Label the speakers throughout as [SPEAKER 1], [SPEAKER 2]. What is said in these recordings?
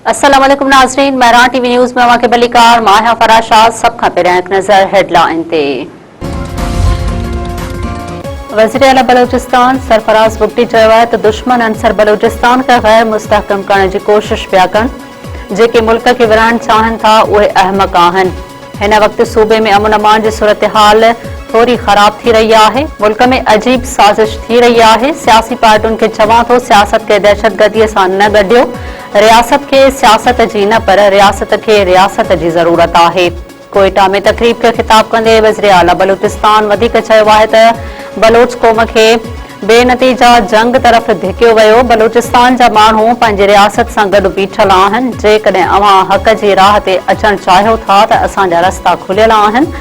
[SPEAKER 1] अस्सलाम वालेकुम नाज़रीन, महरान टीवी न्यूज़ में वाक़े बलिकार माहिया फराशाद सब खां पहिरियां हिकु नज़र हेडलाइन ते। वज़ीर आला बलोचिस्तान सरफराज़ बुगटी चयो आहे त दुश्मन अंसर बलोचिस्तान खे गैर मुस्तहकम करण जी कोशिश पिया कनि। जेके मुल्क खे विरहाइण चाहिनि था उहे अहमक आहिनि। हिन वक़्तु सूबे में अमन अमान जी सूरत हाल थोड़ी ख़राब थी रही आहे। मुल्क में अजीब साज़िश थी रही आहे। सियासी पार्टियुनि खे चवां थो सियासत खे दहशतगर्दीअ सां न गॾियो। रियासत के सियासत जी न पर रियासत के रियासत की जरूरत है। कोयटा में तकरीब के खिताब कंदे वज़ीर आला बलूचिस्तान वधिक चयो आहे त बलोच क़ौम के बेनतीजा जंग तरफ़ धिकियो वियो। बलूचिस्तान जा माण्हू पंहिंजी रियासत सां गॾु बीठल आहिनि। जेकॾहिं अवां हक़ जी राह ते अचणु चाहियो था त असांजा रस्ता खुलियल आहिनि।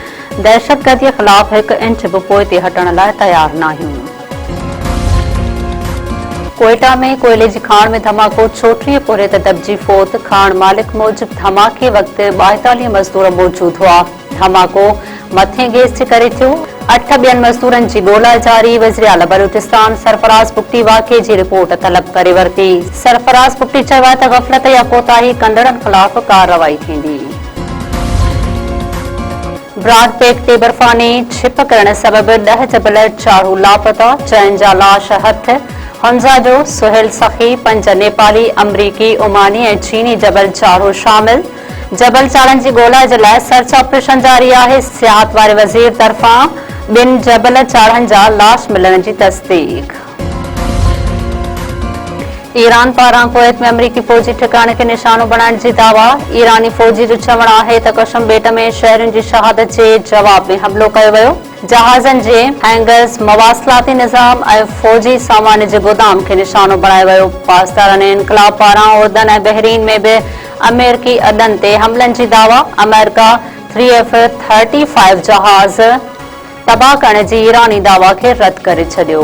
[SPEAKER 1] दहशतगर्दीअ ख़िलाफ़ हिकु इंच बि पोइ ते हटण लाइ तयार नाहियूं। कोयटा में कोयले की खाण में धमाको 34 पोरे ते दबजी फोत। खाण मालिक मूजिब धमाके वक्त 42 मजदूर मौजूद हुआ। धमाको मथे गैस जे करे थियो। 8 ॿियनि मजदूरनि जी ॻोल्हा जारी। वज़ीर आला बलूचिस्तान सरफराज़ बुगटी वाक़े जी रिपोर्ट तलब करे वरिती। सरफराज़ बुगटी चयो आहे त ग़फ़लत या कोताही कंदड़नि ख़िलाफ़ कार्रवाई थींदी। ब्रॉडपेट ते बर्फानी छिप करण सबबि 10 जबल चाढ़ू लापता। 4 जा लाश हथ। हंजा जो सुहेल सखी, 5 नेपाली, अमरीकी, ओमानी ऐं चीनी जबल चाढ़ो शामिल। जबल चाढ़नि जी ॻोल्हा जे लाइ सर्च ऑपरेशन जारी आहे। सियाहत वारे वज़ीर तरफ़ां 2 जबल चाढ़नि जा लाश मिलण जी तस्दीक। ईरान पारां कुवैत में अमरीकी फौजी ठिकाणे खे निशानो बणाइण जी दावा। ईरानी फौजी जो चवणु आहे त कशम बेट में शहरियुनि जी शहादत जे जवाब में हमलो कयो वियो। जहाज़नि जे हैंगर्स, मवासिलाती निज़ाम ऐं फौजी सामान जे गोदाम खे निशानो बणायो वियो। पासदारनि इनकलाब पारां उर्दन ऐं बहरीन में बि अमेरिकी अॾनि ते हमलनि जी दावा। अमेरिका 3F-35 जहाज़ तबाह करण जी ईरानी दावा खे रद्द करे छॾियो।